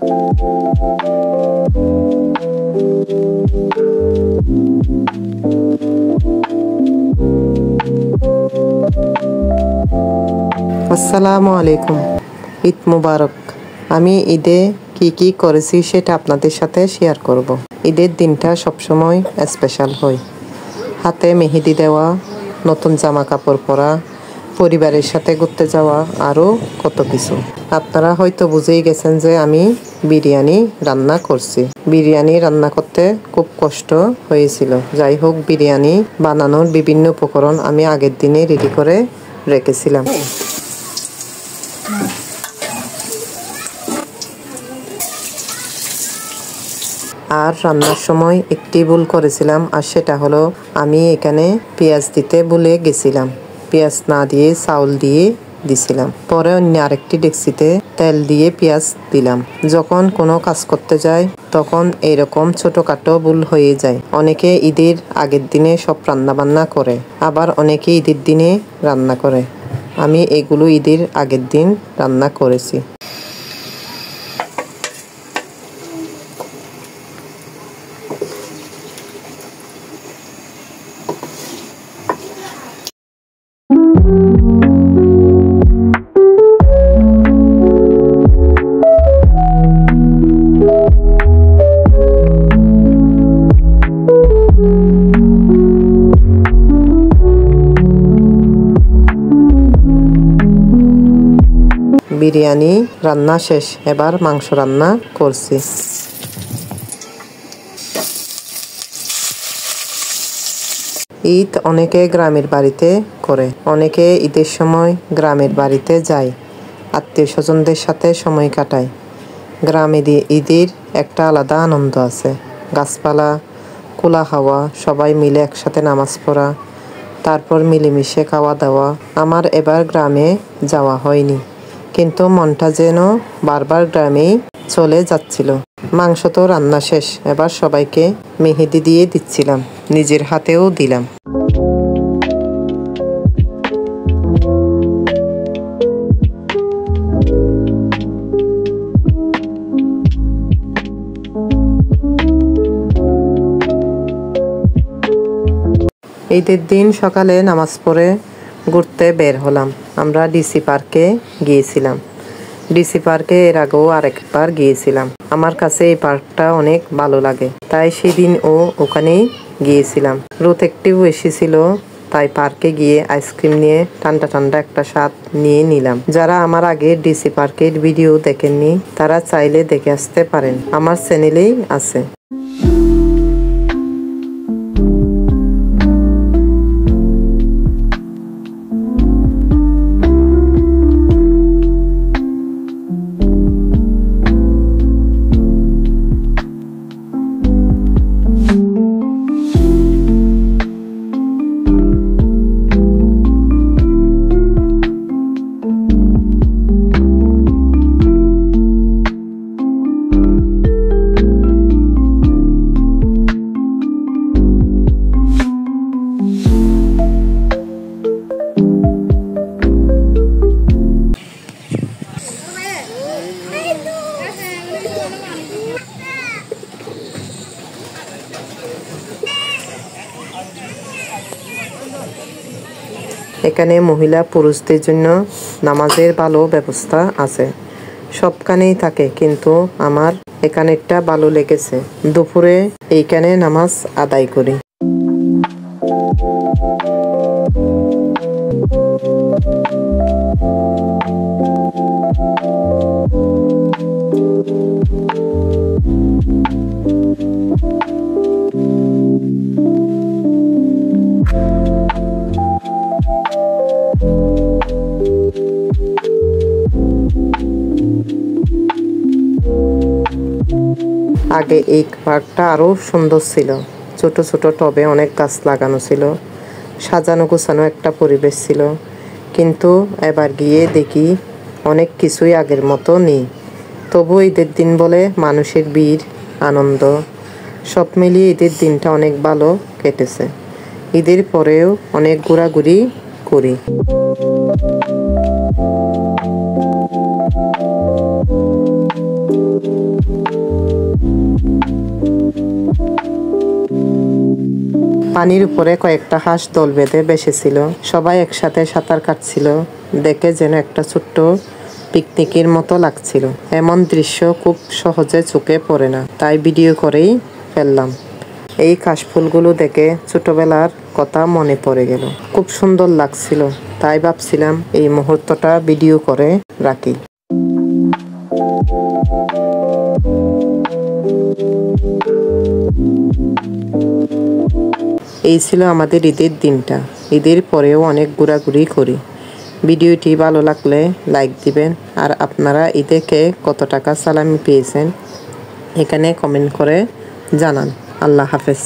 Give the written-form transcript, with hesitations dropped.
আসসালামু আলাইকুম, ঈদ মুবারক। আমি ঈদে কি করেছি সেটা আপনাদের সাথে শেয়ার করব। ঈদের দিনটা সবসময় স্পেশাল হয়। হাতে মেহেদি দেওয়া, নতুন জামা কাপড় পরা, পরিবারের সাথে ঘুরতে যাওয়া, আরও কত কিছু। আপনারা হয়তো বুঝেই গেছেন যে আমি বিরিয়ানি রান্না করছি। বিরিয়ানি রান্না করতে খুব কষ্ট হয়েছিল। যাই হোক, বিরিয়ানি বানানোর বিভিন্ন উপকরণ আমি আগের দিনে রেডি করে রেখেছিলাম। আর রান্নার সময় একটি ভুল করেছিলাম, আর সেটা হলো আমি এখানে পেঁয়াজ দিতে ভুলে গেছিলাম। পেঁয়াজ না দিয়ে চাউল দিয়ে দিছিলাম। পরে অন্য আরেকটি ডেকচিতে তেল দিয়ে পেঁয়াজ দিলাম। যখন কোনো কাজ করতে যায় তখন এরকম ছোটোখাটো ভুল হয়ে যায়। অনেকে ঈদের আগের দিনে সব রান্নাবান্না করে, আবার অনেকে ঈদের দিনে রান্না করে। আমি এগুলো ঈদের আগের দিন রান্না করেছি। বিরিয়ানি রান্না শেষ, এবার মাংস রান্না করছি। ঈদ অনেকে গ্রামের বাড়িতে করে, অনেকে ঈদের সময় গ্রামের বাড়িতে যায়, আত্মীয় স্বজনদের সাথে সময় কাটায়। গ্রামে ঈদের একটা আলাদা আনন্দ আছে। গাছপালা, খোলা হাওয়া, সবাই মিলে একসাথে নামাজ পড়া, তারপর মিলেমিশে খাওয়া দাওয়া। আমার এবার গ্রামে যাওয়া হয়নি, কিন্তু মনটা যেন বারবার গ্রামেই চলে যাচ্ছিল। মাংস তো রান্না শেষ, এবার সবাইকে মেহেদি দিয়ে দিচ্ছিলাম, নিজের হাতেও দিলাম। ঈদের দিন সকালে নামাজ পড়ে ঘুরতে বের হলাম। আমরা ডিসি পার্কে গিয়েছিলাম। ডিসি পার্কে এর আগেও আরেকবার গিয়েছিলাম। আমার কাছে এই পার্কটা অনেক ভালো লাগে, তাই সেদিন ওখানেই গিয়েছিলাম। রোদ একটু বেশি ছিল, তাই পার্কে গিয়ে আইসক্রিম নিয়ে ঠান্ডা ঠান্ডা একটা স্বাদ নিয়ে নিলাম। যারা আমার আগে ডিসি পার্কের ভিডিও দেখেননি তারা চাইলে দেখে আসতে পারেন, আমার চ্যানেলেই আছে। এখানে মহিলা পুরুষদের জন্য নামাজের ভালো ব্যবস্থা আছে, সবখানেই থাকে, কিন্তু আমার এখানেরটা ভালো লেগেছে। দুপুরে এইখানে নামাজ আদায় করি। আগে এই পার্কটা আরও সুন্দর ছিল। ছোট ছোট টবে অনেক গাছ লাগানো ছিল, সাজানো গোছানো একটা পরিবেশ ছিল। কিন্তু এবার গিয়ে দেখি অনেক কিছুই আগের মতো নেই। তবু ঈদের দিন বলে মানুষের ভিড়, আনন্দ, সব মিলিয়ে ঈদের দিনটা অনেক ভালো কেটেছে। ঈদের পরেও অনেক ঘোরাঘুরি করি। পানির উপরে কয়েকটা হাঁস দল বেঁধে ভেসেছিল। সবাই একসাথে সাঁতার কাটছিল। দেখে যেন একটা ছোট্ট পিকনিকের মতো লাগছিল। এমন দৃশ্য খুব সহজে চোখে পড়ে না, তাই ভিডিও করেই ফেললাম। এই কাশফুলগুলো দেখে ছোটবেলার কথা মনে পড়ে গেল। খুব সুন্দর লাগছিল, তাই ভাবছিলাম এই মুহূর্তটা ভিডিও করে রাখি। এই ছিল আমাদের ঈদের দিনটা। ঈদের পরেও অনেক ঘোরাঘুরি করি। ভিডিওটি ভালো লাগলে লাইক দিবেন। আর আপনারা ঈদে কে কত টাকা সালামি পেয়েছেন এখানে কমেন্ট করে জানান। আল্লাহ হাফেজ।